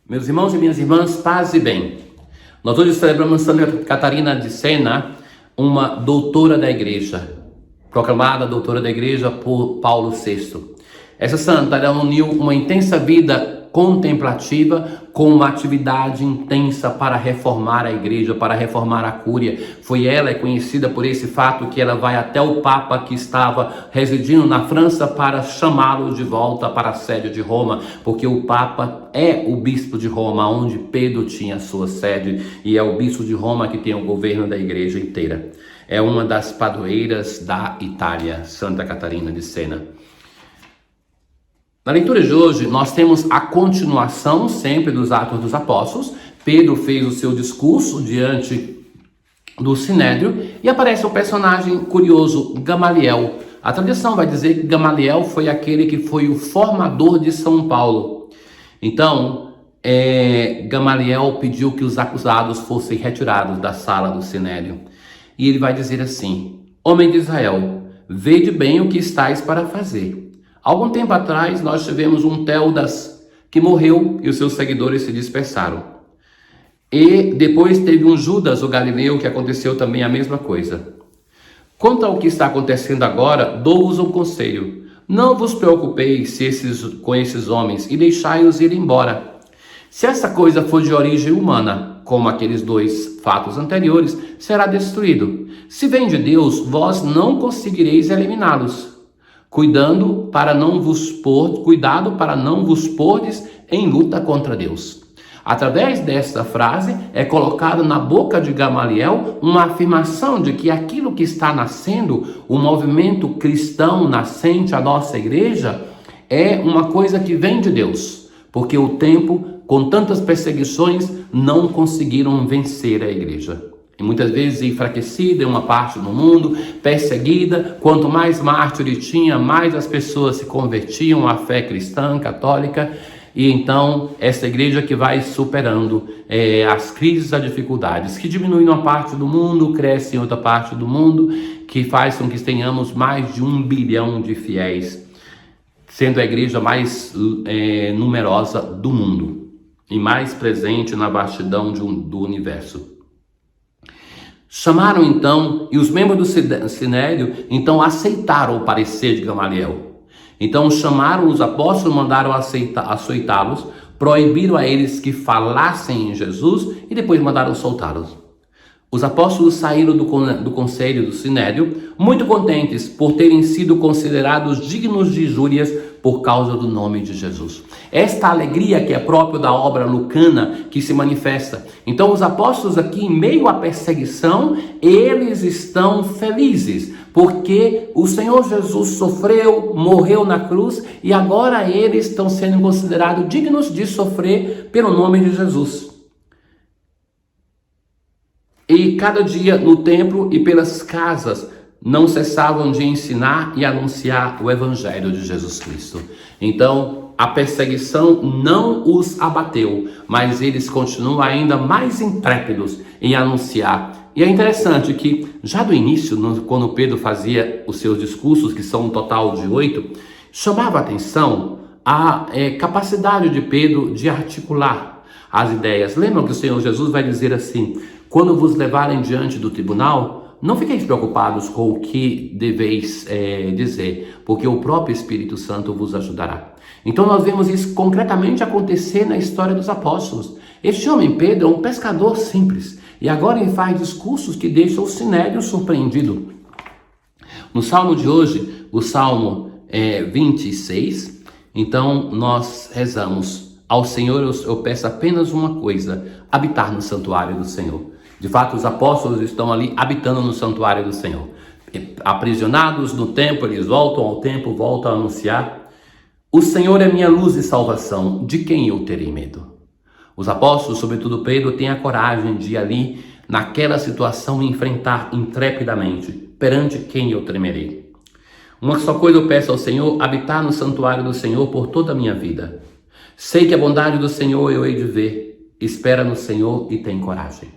Meus irmãos e minhas irmãs, paz e bem. Nós hoje celebramos Santa Catarina de Sena, uma doutora da igreja, proclamada doutora da igreja por Paulo VI. Essa santa, ela uniu uma intensa vida contemplativa com uma atividade intensa para reformar a igreja, para reformar a cúria. Ela é conhecida por esse fato que ela vai até o Papa que estava residindo na França para chamá-lo de volta para a sede de Roma, porque o Papa é o bispo de Roma, onde Pedro tinha sua sede, e é o bispo de Roma que tem o governo da igreja inteira. É uma das padroeiras da Itália, Santa Catarina de Sena. Na leitura de hoje, nós temos a continuação sempre dos Atos dos Apóstolos. Pedro fez o seu discurso diante do Sinédrio e aparece um personagem curioso, Gamaliel. A tradição vai dizer que Gamaliel foi aquele que foi o formador de São Paulo. Então, Gamaliel pediu que os acusados fossem retirados da sala do Sinédrio. E ele vai dizer assim: homem de Israel, vede bem o que estáis para fazer. Algum tempo atrás, nós tivemos um Teudas que morreu e os seus seguidores se dispersaram. E depois teve um Judas, o Galileu, que aconteceu também a mesma coisa. Quanto ao que está acontecendo agora, dou-vos um conselho. Não vos preocupeis com esses homens e deixai-os ir embora. Se essa coisa for de origem humana, como aqueles dois fatos anteriores, será destruído. Se vem de Deus, vós não conseguireis eliminá-los. Cuidado para não vos pordes em luta contra Deus. Através desta frase é colocado na boca de Gamaliel uma afirmação de que aquilo que está nascendo, o movimento cristão nascente, a nossa igreja, é uma coisa que vem de Deus, porque o tempo, com tantas perseguições, não conseguiram vencer a igreja. E muitas vezes enfraquecida em uma parte do mundo, perseguida. Quanto mais mártir tinha, mais as pessoas se convertiam à fé cristã, católica. E então, essa igreja que vai superando as crises, as dificuldades, que diminuem uma parte do mundo, cresce em outra parte do mundo, que faz com que tenhamos mais de 1 bilhão de fiéis, sendo a igreja mais numerosa do mundo e mais presente na vastidão do universo. Chamaram então, e os membros do Sinédrio então aceitaram o parecer de Gamaliel. Então chamaram os apóstolos, mandaram açoitá-los, proibiram a eles que falassem em Jesus e depois mandaram soltá-los. Os apóstolos saíram do conselho do Sinédrio muito contentes por terem sido considerados dignos de injúrias por causa do nome de Jesus. Esta alegria que é própria da obra lucana que se manifesta. Então os apóstolos aqui, em meio à perseguição, eles estão felizes, porque o Senhor Jesus sofreu, morreu na cruz e agora eles estão sendo considerados dignos de sofrer pelo nome de Jesus. E cada dia no templo e pelas casas não cessavam de ensinar e anunciar o Evangelho de Jesus Cristo. Então, a perseguição não os abateu, mas eles continuam ainda mais intrépidos em anunciar. E é interessante que, já do início, quando Pedro fazia os seus discursos, que são um total de 8, chamava a atenção a capacidade de Pedro de articular as ideias. Lembram que o Senhor Jesus vai dizer assim: quando vos levarem diante do tribunal, não fiqueis preocupados com o que deveis dizer, porque o próprio Espírito Santo vos ajudará. Então nós vemos isso concretamente acontecer na história dos apóstolos. Este homem Pedro é um pescador simples, e agora ele faz discursos que deixam o Sinédrio surpreendido. No salmo de hoje, o salmo 26, então nós rezamos: ao Senhor eu peço apenas uma coisa, habitar no santuário do Senhor. De fato, os apóstolos estão ali habitando no santuário do Senhor. Aprisionados no templo, eles voltam ao templo, voltam a anunciar: o Senhor é minha luz e salvação, de quem eu terei medo? Os apóstolos, sobretudo Pedro, têm a coragem de ali, naquela situação, enfrentar intrepidamente: perante quem eu tremerei? Uma só coisa eu peço ao Senhor, habitar no santuário do Senhor por toda a minha vida. Sei que a bondade do Senhor eu hei de ver, espera no Senhor e tem coragem.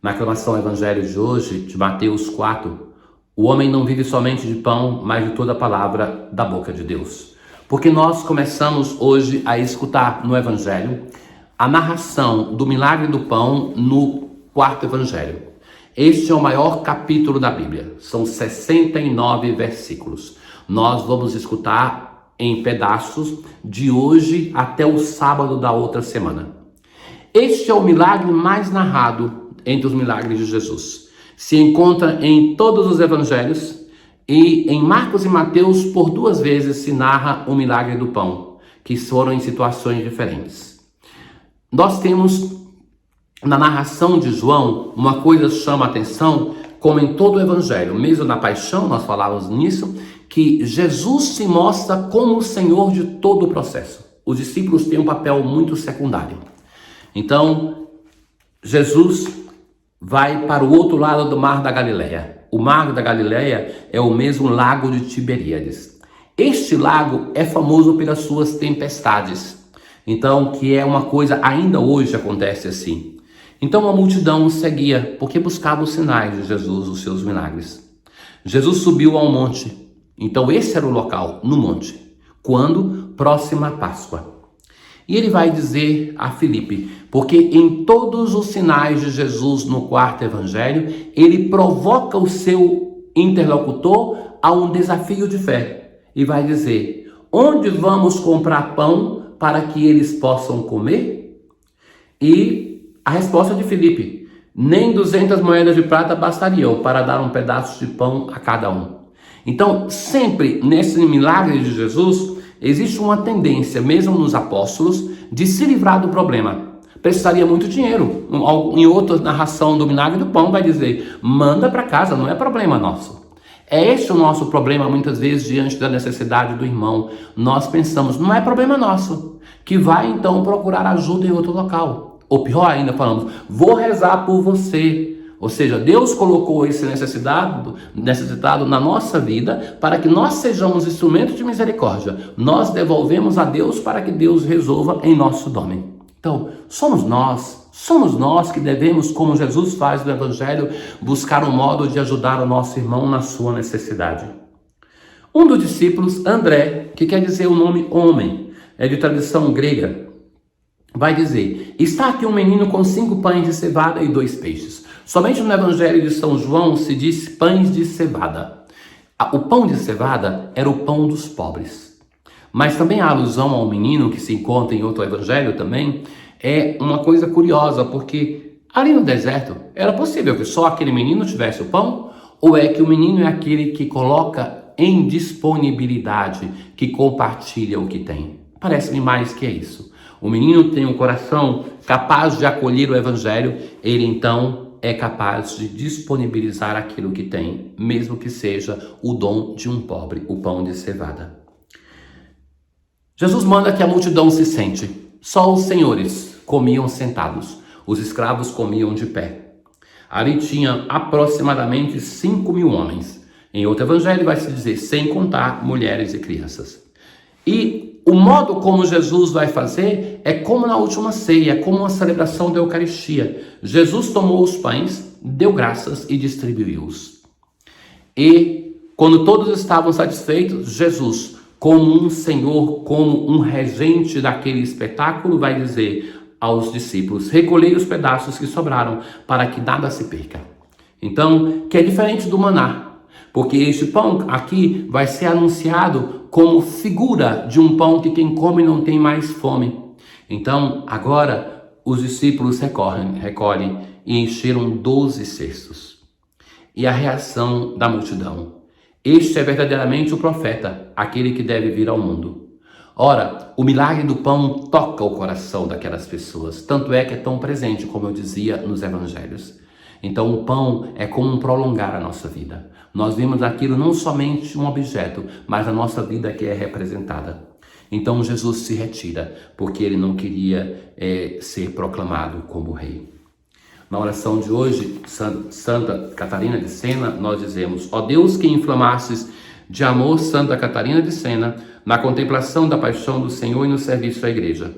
Na aclamação ao Evangelho de hoje, de Mateus 4, o homem não vive somente de pão, mas de toda a palavra da boca de Deus. Porque nós começamos hoje a escutar no Evangelho a narração do milagre do pão no quarto Evangelho. Este é o maior capítulo da Bíblia, são 69 versículos. Nós vamos escutar em pedaços de hoje até o sábado da outra semana. Este é o milagre mais narrado entre os milagres de Jesus. Se encontra em todos os evangelhos e em Marcos e Mateus por 2 vezes se narra o milagre do pão, que foram em situações diferentes. Nós temos na narração de João uma coisa que chama a atenção, como em todo o evangelho, mesmo na paixão, nós falávamos nisso, que Jesus se mostra como o Senhor de todo o processo. Os discípulos têm um papel muito secundário. Então, Jesus vai para o outro lado do Mar da Galileia. O Mar da Galileia é o mesmo lago de Tiberíades. Este lago é famoso pelas suas tempestades. Então, que é uma coisa, ainda hoje acontece assim. Então a multidão o seguia, porque buscava os sinais de Jesus, os seus milagres. Jesus subiu ao monte. Então esse era o local, no monte. Quando? Próxima à Páscoa. E ele vai dizer a Filipe, porque em todos os sinais de Jesus no quarto evangelho, ele provoca o seu interlocutor a um desafio de fé. E vai dizer, onde vamos comprar pão para que eles possam comer? E a resposta de Filipe, nem 200 moedas de prata bastariam para dar um pedaço de pão a cada um. Então, sempre nesse milagre de Jesus, existe uma tendência, mesmo nos apóstolos, de se livrar do problema. Precisaria muito dinheiro. Em outra narração do milagre do pão vai dizer, manda para casa, não é problema nosso. É este o nosso problema muitas vezes diante da necessidade do irmão. Nós pensamos, não é problema nosso, que vai então procurar ajuda em outro local. Ou pior ainda, falamos, vou rezar por você. Ou seja, Deus colocou esse necessitado na nossa vida para que nós sejamos instrumentos de misericórdia. Nós devolvemos a Deus para que Deus resolva em nosso nome. Então, somos nós que devemos, como Jesus faz no Evangelho, buscar um modo de ajudar o nosso irmão na sua necessidade. Um dos discípulos, André, que quer dizer o nome homem, é de tradição grega, vai dizer, está aqui um menino com 5 pães de cevada e 2 peixes. Somente no Evangelho de São João se diz pães de cevada. O pão de cevada era o pão dos pobres. Mas também a alusão ao menino, que se encontra em outro Evangelho também, é uma coisa curiosa, porque ali no deserto era possível que só aquele menino tivesse o pão, ou é que o menino é aquele que coloca em disponibilidade, que compartilha o que tem? Parece-me mais que é isso. O menino tem um coração capaz de acolher o Evangelho, ele então é capaz de disponibilizar aquilo que tem, mesmo que seja o dom de um pobre, o pão de cevada. Jesus manda que a multidão se sente. Só os senhores comiam sentados, os escravos comiam de pé. Ali tinha aproximadamente 5.000 homens. Em outro evangelho vai se dizer, sem contar mulheres e crianças. E o modo como Jesus vai fazer é como na última ceia, é como uma celebração da Eucaristia. Jesus tomou os pães, deu graças e distribuiu-os. E quando todos estavam satisfeitos, Jesus, como um senhor, como um regente daquele espetáculo, vai dizer aos discípulos, recolhei os pedaços que sobraram para que nada se perca. Então, que é diferente do maná. Porque este pão aqui vai ser anunciado como figura de um pão que quem come não tem mais fome. Então, agora, os discípulos recolhem e encheram 12 cestos. E a reação da multidão. Este é verdadeiramente o profeta, aquele que deve vir ao mundo. Ora, o milagre do pão toca o coração daquelas pessoas. Tanto é que é tão presente, como eu dizia nos evangelhos. Então o pão é como um prolongar a nossa vida. Nós vemos aquilo não somente um objeto, mas a nossa vida que é representada. Então Jesus se retira, porque ele não queria ser proclamado como rei. Na oração de hoje, Santa Catarina de Sena, nós dizemos, ó Deus que inflamastes de amor Santa Catarina de Sena, na contemplação da paixão do Senhor e no serviço à Igreja.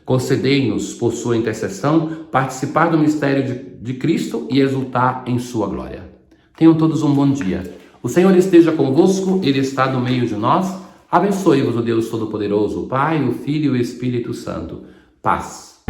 Concedei-nos, por sua intercessão, participar do mistério de Cristo e exultar em sua glória. Tenham todos um bom dia. O Senhor esteja convosco, Ele está no meio de nós. Abençoe-vos o Deus Todo-Poderoso, o Pai, o Filho e o Espírito Santo. Paz.